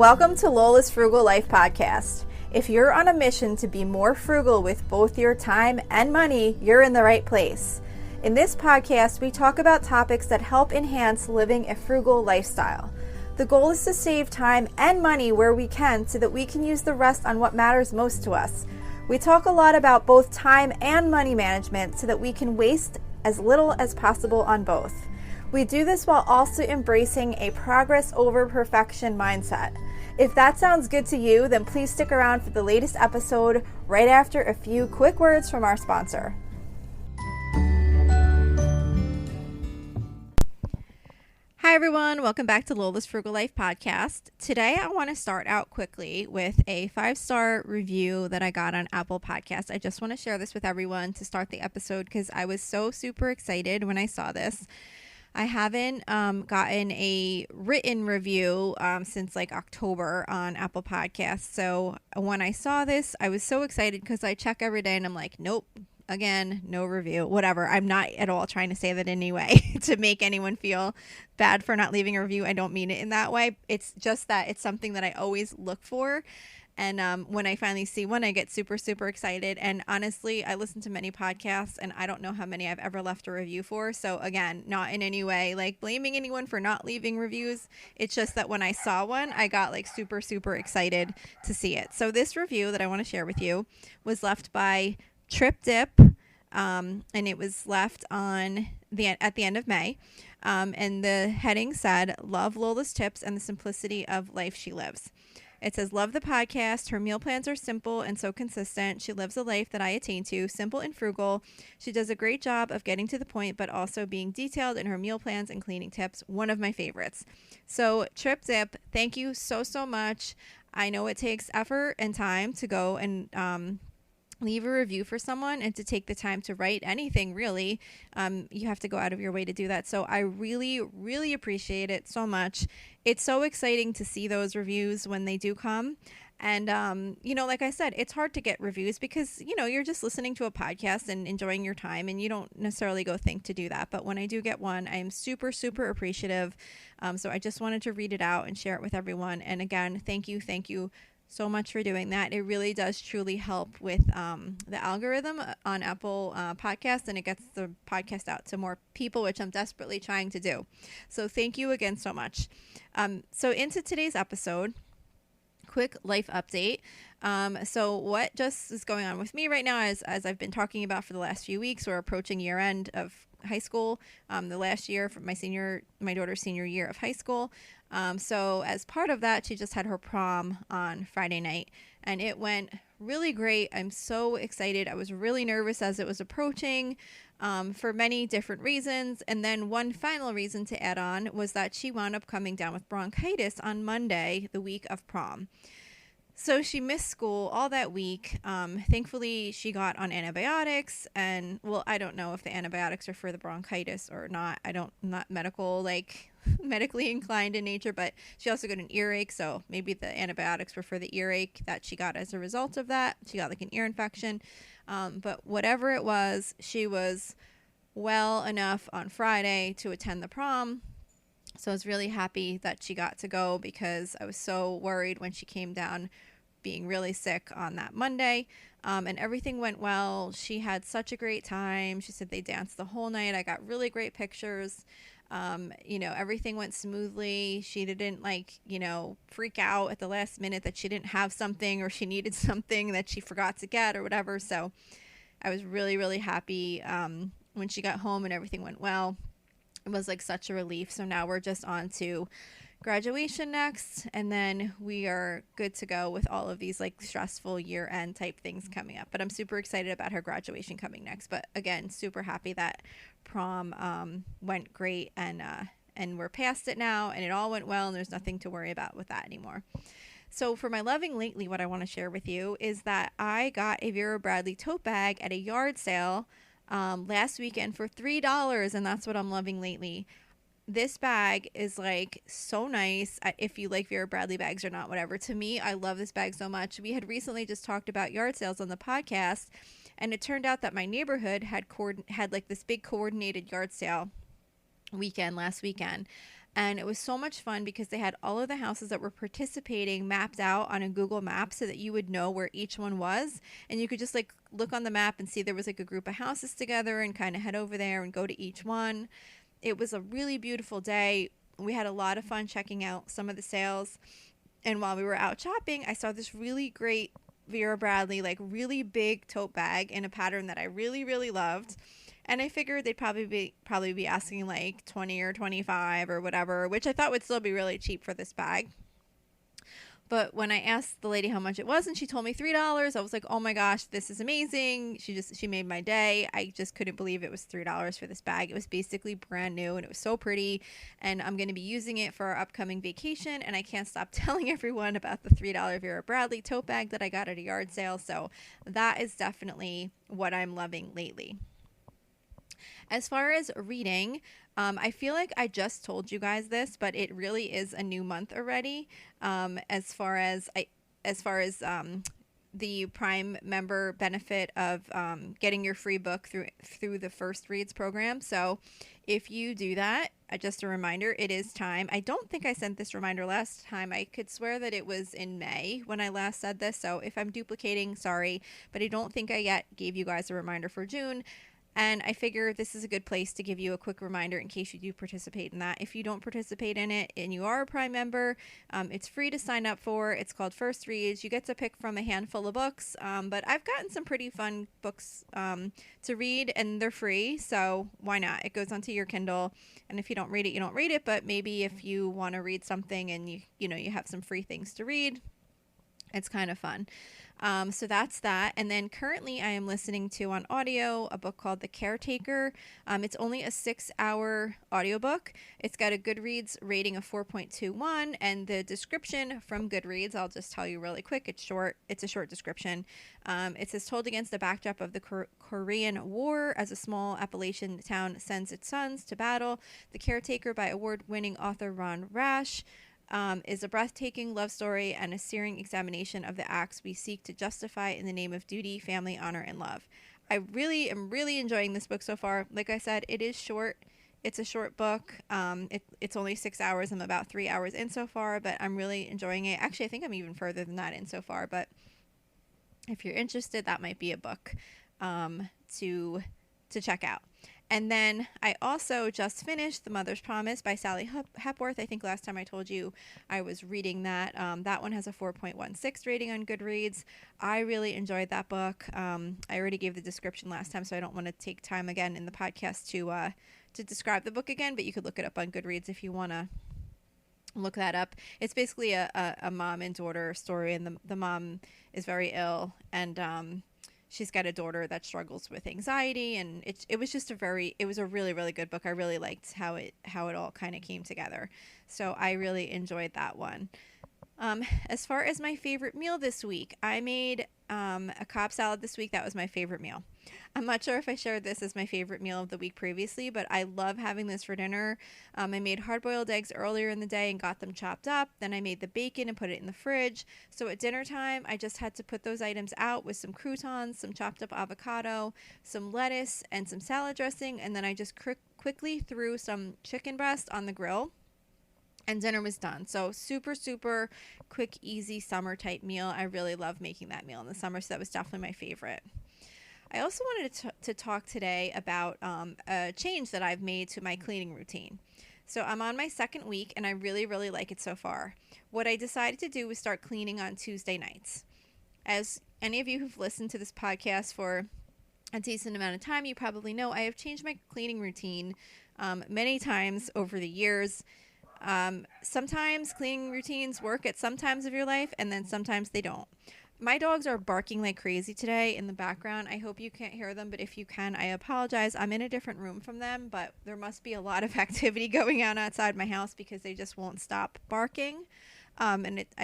Welcome to Lola's Frugal Life Podcast. If you're on a mission to be more frugal with both your time and money, you're in the right place. In this podcast, we talk about topics that help enhance living a frugal lifestyle. The goal is to save time and money where we can so that we can use the rest on what matters most to us. We talk a lot about both time and money management so that we can waste as little as possible on both. We do this while also embracing a progress over perfection mindset. If that sounds good to you, then please stick around for the latest episode right after a few quick words from our sponsor. Hi everyone, welcome back to Lola's Frugal Life Podcast. Today I want to start out quickly with a 5-star review that I got on Apple Podcasts. I just want to share this with everyone to start the episode because I was so super excited when I saw this. I haven't gotten a written review since like October on Apple Podcasts. So when I saw this, I was so excited because I check every day and I'm like, nope, again, no review, whatever. I'm not at all trying to say that in any way to make anyone feel bad for not leaving a review. I don't mean it in that way. It's just that it's something that I always look for. And when I finally see one, I get super, super excited. And honestly, I listen to many podcasts and I don't know how many I've ever left a review for. So again, not in any way like blaming anyone for not leaving reviews. It's just that when I saw one, I got like super, super excited to see it. So this review that I want to share with you was left by Trip Dip. And it was left at the end of May. And the heading said, "Love Lola's tips and the simplicity of life she lives." It says, "Love the podcast. Her meal plans are simple and so consistent. She lives a life that I attain to, simple and frugal. She does a great job of getting to the point, but also being detailed in her meal plans and cleaning tips. One of my favorites." So Trip Dip, thank you so, so much. I know it takes effort and time to go and leave a review for someone and to take the time to write anything really. You have to go out of your way to do that. So I really, really appreciate it so much. It's so exciting to see those reviews when they do come. And, like I said, it's hard to get reviews because, you're just listening to a podcast and enjoying your time and you don't necessarily go think to do that. But when I do get one, I am super, super appreciative. So I just wanted to read it out and share it with everyone. And again, thank you so much for doing that. It really does truly help with the algorithm on Apple Podcasts, and it gets the podcast out to more people, which I'm desperately trying to do. So thank you again so much. So into today's episode, quick life update. So what just is going on with me right now is, as I've been talking about for the last few weeks, we're approaching year end of high school, the last year for my daughter's senior year of high school. So as part of that, she just had her prom on Friday night and it went really great. I'm so excited. I was really nervous as it was approaching, for many different reasons. And then one final reason to add on was that she wound up coming down with bronchitis on Monday, the week of prom. So she missed school all that week. Thankfully, she got on antibiotics and, well, I don't know if the antibiotics are for the bronchitis or not. I'm not medically inclined in nature, but she also got an earache. So maybe the antibiotics were for the earache that she got as a result of that. She got like an ear infection. But whatever it was, she was well enough on Friday to attend the prom. So I was really happy that she got to go because I was so worried when she came down being really sick on that Monday. And everything went well. She had such a great time. She said they danced the whole night. I got really great pictures. Everything went smoothly. She didn't freak out at the last minute that she didn't have something or she needed something that she forgot to get or whatever. So I was really, really happy when she got home and everything went well. It was like such a relief. So now we're just on to graduation next, and then we are good to go with all of these like stressful year-end type things coming up. But I'm super excited about her graduation coming next. But again, super happy that prom went great and we're past it now and it all went well and there's nothing to worry about with that anymore. So for my loving lately, what I want to share with you is that I got a Vera Bradley tote bag at a yard sale last weekend for $3, and that's what I'm loving lately. This bag is like so nice. If you like Vera Bradley bags or not, whatever. To me, I love this bag so much. We had recently just talked about yard sales on the podcast, and it turned out that my neighborhood had like this big coordinated yard sale last weekend. And it was so much fun because they had all of the houses that were participating mapped out on a Google map so that you would know where each one was. And you could just like look on the map and see there was like a group of houses together and kind of head over there and go to each one. It was a really beautiful day. We had a lot of fun checking out some of the sales. And while we were out shopping, I saw this really great Vera Bradley, like really big tote bag in a pattern that I really, really loved. And I figured they'd probably be asking like 20 or 25 or whatever, which I thought would still be really cheap for this bag. But when I asked the lady how much it was and she told me $3, I was like, "Oh my gosh, this is amazing." She made my day. I just couldn't believe it was $3 for this bag. It was basically brand new and it was so pretty, and I'm going to be using it for our upcoming vacation, and I can't stop telling everyone about the $3 Vera Bradley tote bag that I got at a yard sale. So that is definitely what I'm loving lately. As far as reading, I feel like I just told you guys this, but it really is a new month already. As far as the Prime member benefit of getting your free book through the First Reads program. So if you do that, just a reminder, it is time. I don't think I sent this reminder last time. I could swear that it was in May when I last said this. So if I'm duplicating, sorry, but I don't think I yet gave you guys a reminder for June. And I figure this is a good place to give you a quick reminder in case you do participate in that. If you don't participate in it and you are a Prime member, it's free to sign up for. It's called First Reads. You get to pick from a handful of books, but I've gotten some pretty fun books to read, and they're free, so why not? It goes onto your Kindle, and if you don't read it, you don't read it, but maybe if you want to read something and you have some free things to read, it's kind of fun. So that's that. And then currently I am listening to on audio a book called The Caretaker. It's only a 6-hour audiobook. It's got a Goodreads rating of 4.21, and the description from Goodreads, I'll just tell you really quick. It's short. It's a short description. It says, told against the backdrop of the Korean War as a small Appalachian town sends its sons to battle. The Caretaker by award-winning author Ron Rash is a breathtaking love story and a searing examination of the acts we seek to justify in the name of duty, family, honor, and love. I really am enjoying this book so far. Like I said, it is short. It's a short book. It's only 6 hours. I'm about 3 hours in so far, but I'm really enjoying it. Actually, I think I'm even further than that in so far, but if you're interested, that might be a book to check out. And then I also just finished The Mother's Promise by Sally Hepworth. I think last time I told you I was reading that. That one has a 4.16 rating on Goodreads. I really enjoyed that book. I already gave the description last time, so I don't want to take time again in the podcast to describe the book again, but you could look it up on Goodreads if you want to look that up. It's basically a mom and daughter story, and the mom is very ill, and she's got a daughter that struggles with anxiety, and it was a really, really good book. I really liked how it all kind of came together. So I really enjoyed that one. As far as my favorite meal this week, I made a Cobb salad this week. That was my favorite meal. I'm not sure if I shared this as my favorite meal of the week previously, but I love having this for dinner. I made hard-boiled eggs earlier in the day and got them chopped up. Then I made the bacon and put it in the fridge. So at dinner time, I just had to put those items out with some croutons, some chopped up avocado, some lettuce, and some salad dressing. And then I just quickly threw some chicken breast on the grill, and dinner was done. So super, super quick, easy summer type meal. I really love making that meal in the summer, so that was definitely my favorite. I also wanted to talk today about a change that I've made to my cleaning routine. So I'm on my second week, and I really, really like it so far. What I decided to do was start cleaning on Tuesday nights. As any of you who've listened to this podcast for a decent amount of time, you probably know I have changed my cleaning routine many times over the years. Sometimes cleaning routines work at some times of your life, and then sometimes they don't. My dogs are barking like crazy today in the background. I hope you can't hear them, but if you can, I apologize. I'm in a different room from them, but there must be a lot of activity going on outside my house because they just won't stop barking. I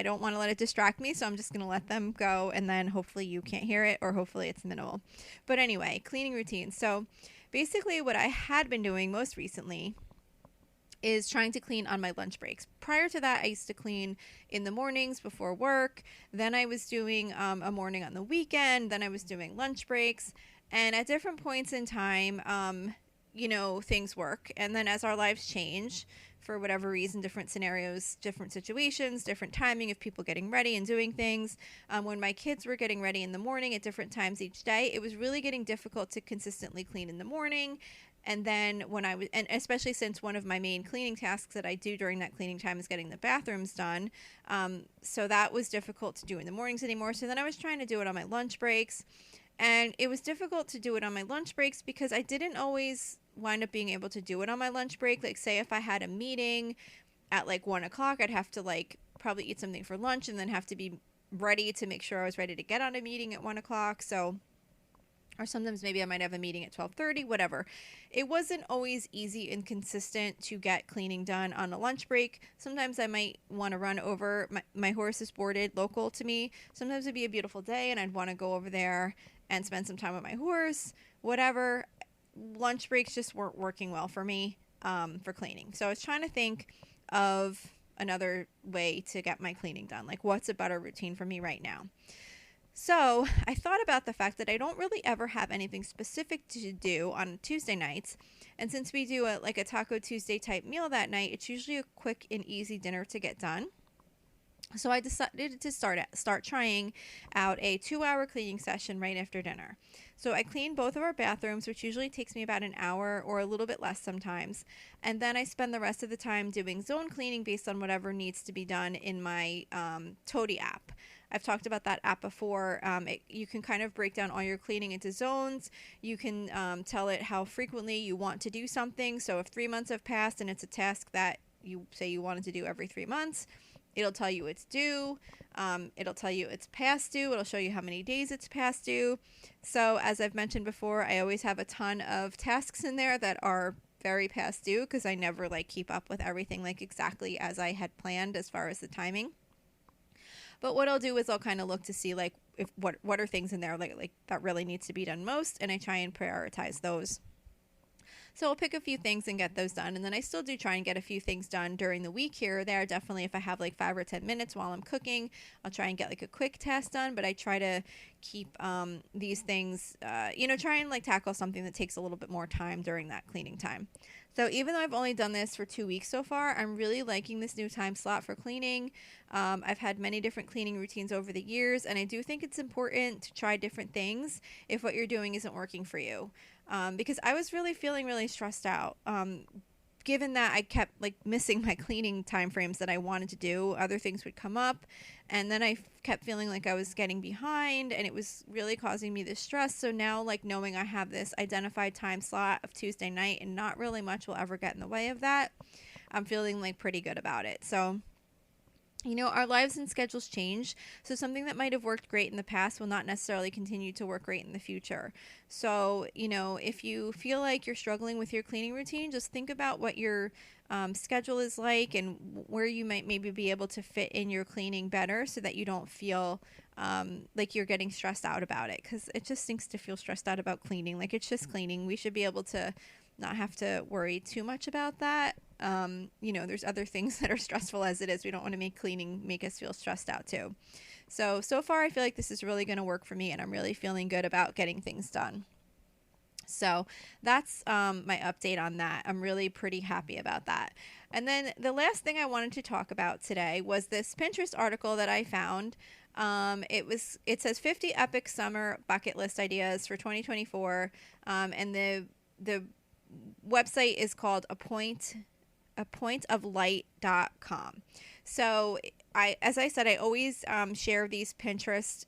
don't want to let it distract me, so I'm just going to let them go, and then hopefully you can't hear it, or hopefully it's minimal. But anyway, cleaning routine. So basically what I had been doing most recently is trying to clean on my lunch breaks. Prior to that, I used to clean in the mornings before work. Then I was doing a morning on the weekend. Then I was doing lunch breaks. And at different points in time, things work. And then as our lives change, for whatever reason, different scenarios, different situations, different timing of people getting ready and doing things. When my kids were getting ready in the morning at different times each day, it was really getting difficult to consistently clean in the morning. And then and especially since one of my main cleaning tasks that I do during that cleaning time is getting the bathrooms done. So that was difficult to do in the mornings anymore. So then I was trying to do it on my lunch breaks. And it was difficult to do it on my lunch breaks because I didn't always wind up being able to do it on my lunch break. Like, say if I had a meeting at like 1 o'clock, I'd have to like probably eat something for lunch and then have to be ready to make sure I was ready to get on a meeting at 1 o'clock. So, or sometimes maybe I might have a meeting at 12:30, whatever. It wasn't always easy and consistent to get cleaning done on a lunch break. Sometimes I might want to run over. My horse is boarded local to me. Sometimes it'd be a beautiful day and I'd want to go over there and spend some time with my horse, whatever. Lunch breaks just weren't working well for me for cleaning. So I was trying to think of another way to get my cleaning done. Like, what's a better routine for me right now? So I thought about the fact that I don't really ever have anything specific to do on Tuesday nights. And since we do a Taco Tuesday type meal that night, it's usually a quick and easy dinner to get done. So I decided to start trying out a 2-hour cleaning session right after dinner. So I clean both of our bathrooms, which usually takes me about an hour or a little bit less sometimes. And then I spend the rest of the time doing zone cleaning based on whatever needs to be done in my Toady app. I've talked about that app before. You can kind of break down all your cleaning into zones. You can tell it how frequently you want to do something. So if 3 months have passed and it's a task that you say you wanted to do every 3 months, it'll tell you it's due. It'll tell you it's past due. It'll show you how many days it's past due. So as I've mentioned before, I always have a ton of tasks in there that are very past due because I never keep up with everything exactly as I had planned as far as the timing. But what I'll do is I'll kind of look to see if what are things in there like that really needs to be done most, and I try and prioritize those. So I'll pick a few things and get those done. And then I still do try and get a few things done during the week here or there. Definitely if I have 5 or 10 minutes while I'm cooking, I'll try and get a quick task done. But I try to keep these things, try and tackle something that takes a little bit more time during that cleaning time. So even though I've only done this for 2 weeks so far, I'm really liking this new time slot for cleaning. I've had many different cleaning routines over the years, and I do think it's important to try different things if what you're doing isn't working for you. Because I was really feeling really stressed out. Given that I kept missing my cleaning time frames that I wanted to do, other things would come up, and then I kept feeling like I was getting behind, and it was really causing me this stress. So now knowing I have this identified time slot of Tuesday night and not really much will ever get in the way of that, I'm feeling pretty good about it. So our lives and schedules change, so something that might have worked great in the past will not necessarily continue to work great in the future. So, if you feel like you're struggling with your cleaning routine, just think about what your schedule is like and where you might maybe be able to fit in your cleaning better so that you don't feel like you're getting stressed out about it, because it just stinks to feel stressed out about cleaning. It's just cleaning. We should be able to not have to worry too much about that. There's other things that are stressful as it is. We don't want to make cleaning make us feel stressed out too. So far I feel like this is really going to work for me, and I'm really feeling good about getting things done. So that's my update on that. I'm really pretty happy about that. And then the last thing I wanted to talk about today was this Pinterest article that I found. It says 50 epic summer bucket list ideas for 2024, and the website is called apointoflight.com. So as I said, I always share these Pinterest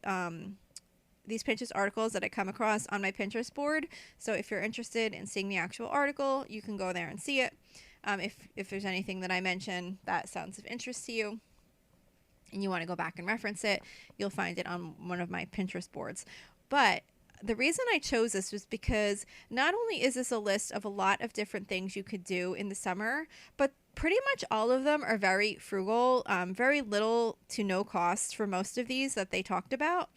articles that I come across on my Pinterest board. So if you're interested in seeing the actual article, you can go there and see it. If there's anything that I mention that sounds of interest to you and you want to go back and reference it, you'll find it on one of my Pinterest boards. But the reason I chose this was because not only is this a list of a lot of different things you could do in the summer, but pretty much all of them are very frugal, very little to no cost for most of these that they talked about.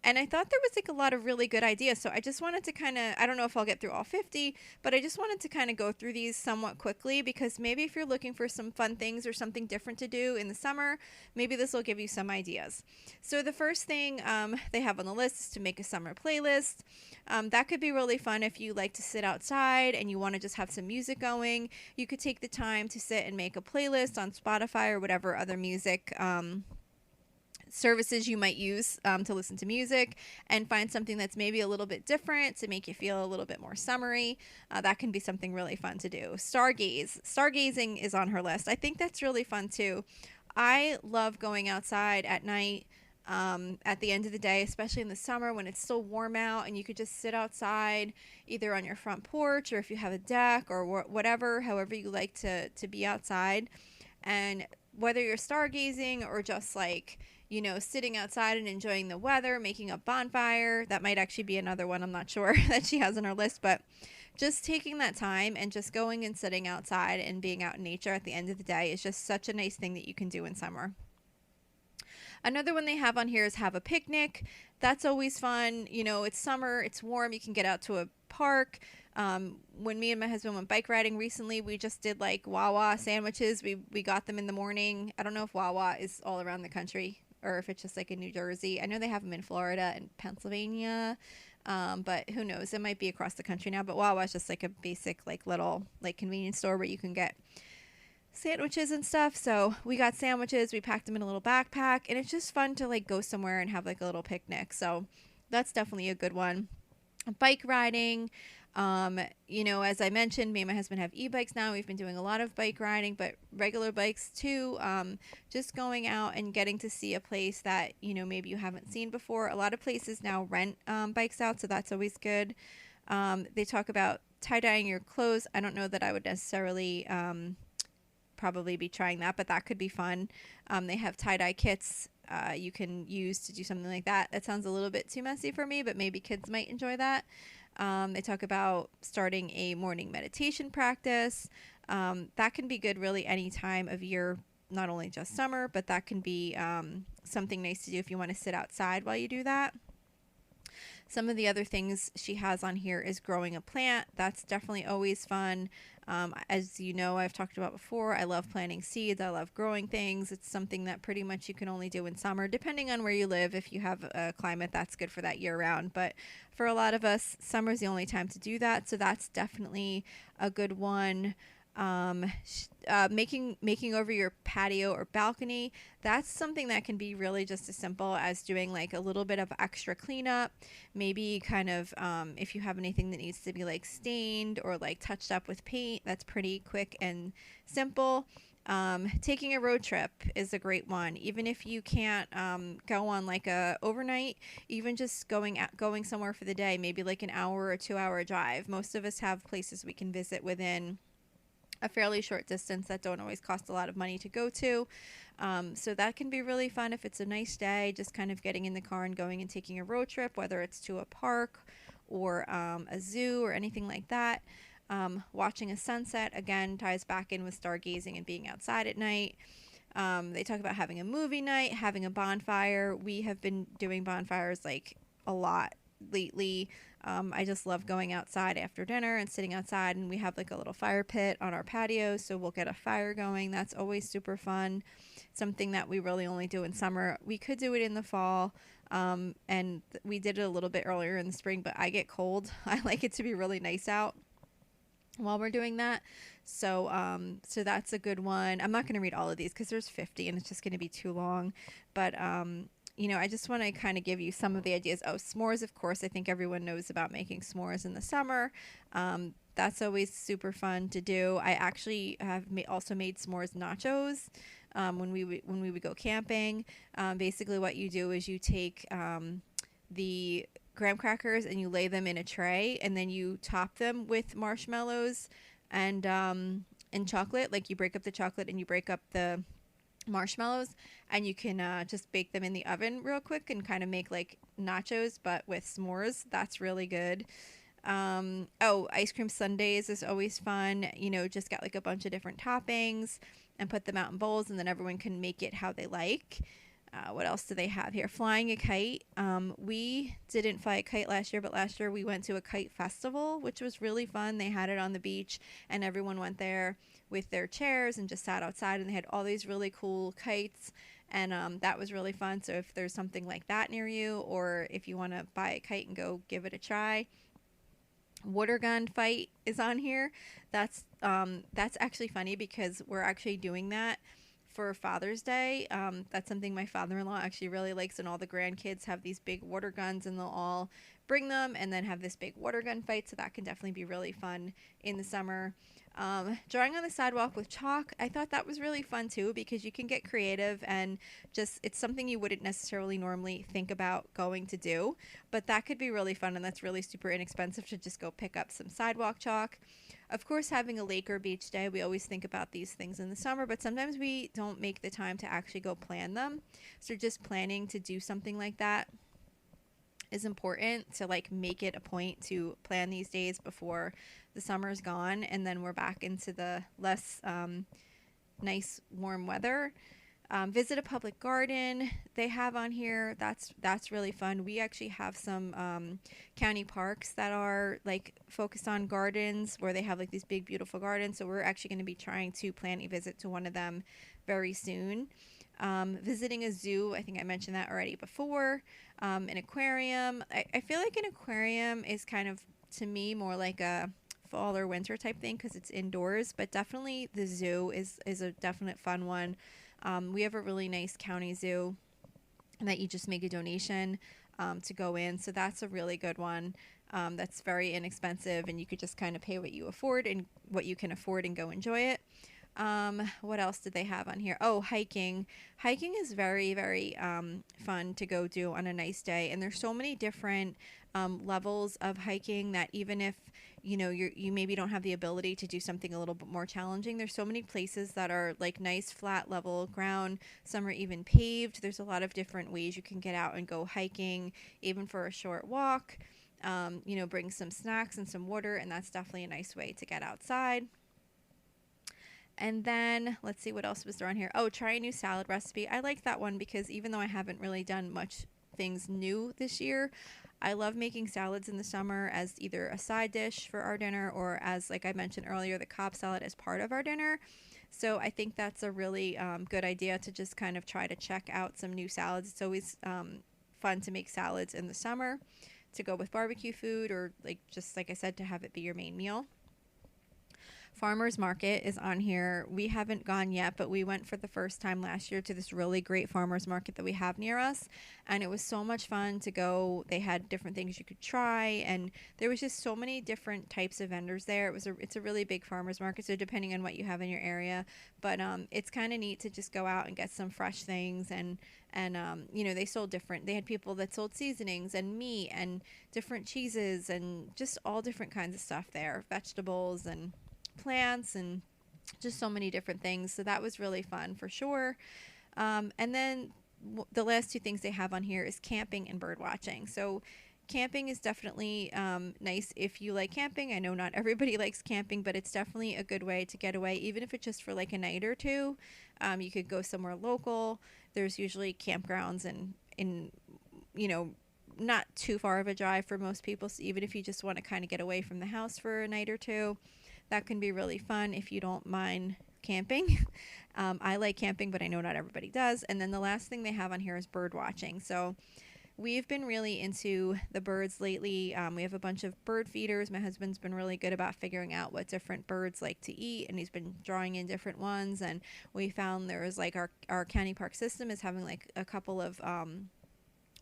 And I thought there was like a lot of really good ideas. So I just wanted to kind of, I don't know if I'll get through all 50, but I just wanted to kind of go through these somewhat quickly, because maybe if you're looking for some fun things or something different to do in the summer, maybe this will give you some ideas. So the first thing they have on the list is to make a summer playlist. That could be really fun if you like to sit outside and you want to just have some music going. You could take the time to sit and make a playlist on Spotify or whatever other music services you might use to listen to music, and find something that's maybe a little bit different to make you feel a little bit more summery. That can be something really fun to do. Stargazing is on her list. I think that's really fun too. I love going outside at night, at the end of the day, especially in the summer when it's still warm out and you could just sit outside either on your front porch, or if you have a deck, or whatever, however you like to be outside. And whether you're stargazing or just like, sitting outside and enjoying the weather, making a bonfire, that might actually be another one I'm not sure that she has on her list, but just taking that time and just going and sitting outside and being out in nature at the end of the day is just such a nice thing that you can do in summer. Another one they have on here is have a picnic. That's always fun. It's summer, it's warm, you can get out to a park. When me and my husband went bike riding recently, we just did like Wawa sandwiches. We got them in the morning. I don't know if Wawa is all around the country or if it's just like in New Jersey. I know they have them in Florida and Pennsylvania, but who knows? It might be across the country now. But Wawa is just like a basic like little like convenience store where you can get sandwiches and stuff. So we got sandwiches, we packed them in a little backpack, and it's just fun to like go somewhere and have like a little picnic. So that's definitely a good one. Bike riding, as I mentioned, me and my husband have e-bikes now. We've been doing a lot of bike riding, but regular bikes too. Just going out and getting to see a place that maybe you haven't seen before. A lot of places now rent bikes out, so that's always good. They talk about tie-dyeing your clothes. I don't know that I would necessarily probably be trying that, but that could be fun. They have tie-dye kits you can use to do something like that. That sounds a little bit too messy for me, but maybe kids might enjoy that. They talk about starting a morning meditation practice. That can be good really any time of year, not only just summer, but that can be something nice to do if you want to sit outside while you do that. Some of the other things she has on here is growing a plant. That's definitely always fun. As you know, I've talked about before, I love planting seeds. I love growing things. It's something that pretty much you can only do in summer, depending on where you live. If you have a climate that's good for that year round. But for a lot of us, summer is the only time to do that. So that's definitely a good one. Making over your patio or balcony, that's something that can be really just as simple as doing like a little bit of extra cleanup. Maybe kind of if you have anything that needs to be like stained or like touched up with paint, that's pretty quick and simple. Taking a road trip is a great one. Even if you can't go on like a overnight, even just going somewhere for the day, maybe like an hour or 2 hour drive. Most of us have places we can visit within a fairly short distance that don't always cost a lot of money to go to. So that can be really fun if it's a nice day, just kind of getting in the car and going and taking a road trip, whether it's to a park or a zoo or anything like that. Watching a sunset, again, ties back in with stargazing and being outside at night. They talk about having a movie night, having a bonfire. We have been doing bonfires like a lot lately. I just love going outside after dinner and sitting outside, and we have like a little fire pit on our patio, so we'll get a fire going. That's always super fun. Something that we really only do in summer. We could do it in the fall, and we did it a little bit earlier in the spring, but I get cold. I like it to be really nice out while we're doing that. So that's a good one. I'm not going to read all of these because there's 50 and it's just going to be too long, but I just want to kind of give you some of the ideas. Oh, s'mores, of course. I think everyone knows about making s'mores in the summer. That's always super fun to do. I actually have also made s'mores nachos when we would go camping. Basically, what you do is you take the graham crackers and you lay them in a tray, and then you top them with marshmallows and chocolate. Like you break up the chocolate and you break up the marshmallows, and you can just bake them in the oven real quick and kind of make like nachos but with s'mores. That's really good. Ice cream sundaes is always fun. Just get like a bunch of different toppings and put them out in bowls, and then everyone can make it how they like. What else do they have here? Flying a kite. We didn't fly a kite last year, but last year we went to a kite festival, which was really fun. They had it on the beach, and everyone went there with their chairs and just sat outside, and they had all these really cool kites, and that was really fun. So if there's something like that near you, or if you want to buy a kite and go give it a try, water gun fight is on here. That's actually funny because we're actually doing that for Father's Day. That's something my father-in-law actually really likes, and all the grandkids have these big water guns, and they'll all bring them and then have this big water gun fight. So that can definitely be really fun in the summer. Drawing on the sidewalk with chalk, I thought that was really fun too, because you can get creative and just it's something you wouldn't necessarily normally think about going to do, but that could be really fun, and that's really super inexpensive to just go pick up some sidewalk chalk. Of course, having a lake or beach day, we always think about these things in the summer, but sometimes we don't make the time to actually go plan them. So just planning to do something like that is important, to like make it a point to plan these days before the summer's gone and then we're back into the less nice warm weather. Visit a public garden they have on here. That's really fun. We actually have some county parks that are like focused on gardens, where they have like these big beautiful gardens, so we're actually going to be trying to plan a visit to one of them very soon. Visiting a zoo, I think I mentioned that already before. An aquarium. I feel like an aquarium is kind of, to me, more like a fall or winter type thing because it's indoors, but definitely the zoo is a definite fun one. We have a really nice county zoo that you just make a donation to go in, so that's a really good one. That's very inexpensive, and you could just kind of pay what you afford and what you can afford and go enjoy it. What else did they have on here? Oh, hiking. Hiking is very, very fun to go do on a nice day. And there's so many different levels of hiking that even if, you maybe don't have the ability to do something a little bit more challenging, there's so many places that are like nice flat level ground. Some are even paved. There's a lot of different ways you can get out and go hiking, even for a short walk. Bring some snacks and some water, and that's definitely a nice way to get outside. And then let's see what else was there on here. Oh, try a new salad recipe. I like that one because even though I haven't really done much things new this year, I love making salads in the summer as either a side dish for our dinner or as, like I mentioned earlier, the Cobb salad as part of our dinner. So I think that's a really good idea to just kind of try to check out some new salads. It's always fun to make salads in the summer to go with barbecue food, or like I said, to have it be your main meal. Farmers Market is on here. We haven't gone yet, but we went for the first time last year to this really great farmers market that we have near us, and it was so much fun to go. They had different things you could try, and there was just so many different types of vendors there. It's a really big farmers market, so depending on what you have in your area, but it's kind of neat to just go out and get some fresh things, and they sold different. They had people that sold seasonings and meat and different cheeses and just all different kinds of stuff there, vegetables and plants and just so many different things. So that was really fun for sure. And then the last two things they have on here is camping and bird watching. So camping is definitely nice if you like camping. I know not everybody likes camping, but it's definitely a good way to get away, even if it's just for like a night or two. You could go somewhere local. There's usually campgrounds and in not too far of a drive for most people. So even if you just want to kind of get away from the house for a night or two, that can be really fun if you don't mind camping. I like camping, but I know not everybody does. And then the last thing they have on here is bird watching. So we've been really into the birds lately. We have a bunch of bird feeders. My husband's been really good about figuring out what different birds like to eat, and he's been drawing in different ones. And we found there was like our county park system is having like a couple of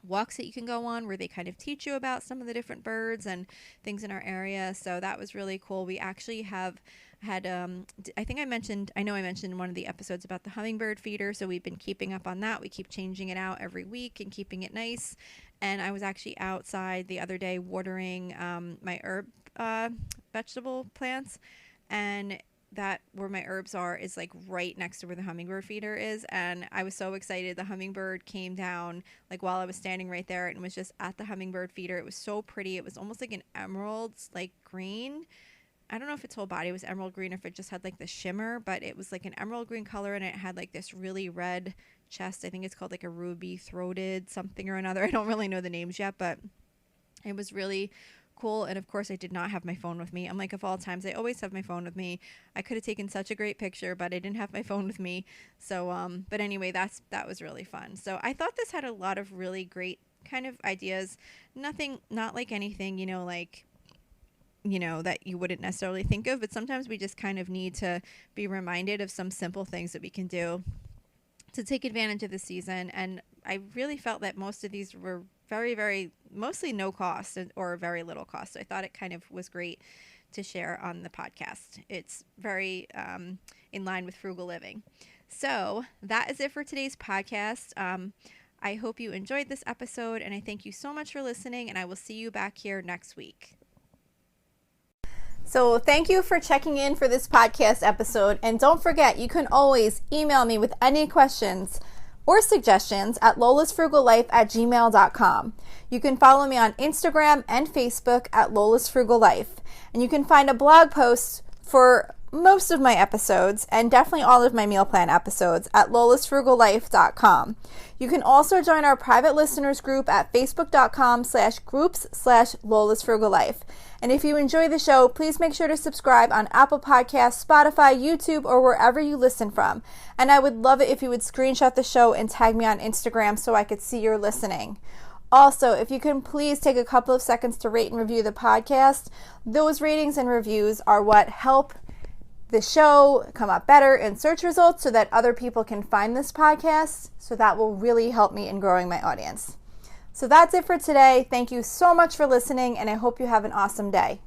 walks that you can go on where they kind of teach you about some of the different birds and things in our area. So that was really cool. We actually have had I know I mentioned in one of the episodes about the hummingbird feeder, so we've been keeping up on that. We keep changing it out every week and keeping it nice. And I was actually outside the other day watering my herb vegetable plants, and that where my herbs are is like right next to where the hummingbird feeder is, and I was so excited. The hummingbird came down like while I was standing right there and was just at the hummingbird feeder. It was so pretty. It was almost like an emerald like green, I don't know if its whole body was emerald green or if it just had like the shimmer, but it was like an emerald green color and it had like this really red chest. I think it's called like a ruby throated something or another. I don't really know the names yet, but it was really cool. And of course I did not have my phone with me. I'm like, of all times, I always have my phone with me. I could have taken such a great picture, but I didn't have my phone with me. So but anyway, that was really fun. So I thought this had a lot of really great kind of ideas. Not like anything, like that you wouldn't necessarily think of, but sometimes we just kind of need to be reminded of some simple things that we can do to take advantage of the season. And I really felt that most of these were very, very mostly no cost or very little cost. So I thought it kind of was great to share on the podcast. It's very in line with frugal living. So that is it for today's podcast. I hope you enjoyed this episode, and I thank you so much for listening, and I will see you back here next week. So thank you for checking in for this podcast episode. And don't forget, you can always email me with any questions or suggestions at lolasfrugallife@gmail.com. You can follow me on Instagram and Facebook at Lola's Frugal Life. And you can find a blog post for most of my episodes and definitely all of my meal plan episodes at lolasfrugallife.com. You can also join our private listeners group at facebook.com/groups/lolasfrugallife. And if you enjoy the show, please make sure to subscribe on Apple Podcasts, Spotify, YouTube, or wherever you listen from. And I would love it if you would screenshot the show and tag me on Instagram so I could see you're listening. Also, if you can please take a couple of seconds to rate and review the podcast. Those ratings and reviews are what help the show come up better in search results so that other people can find this podcast. So that will really help me in growing my audience. So that's it for today. Thank you so much for listening, and I hope you have an awesome day.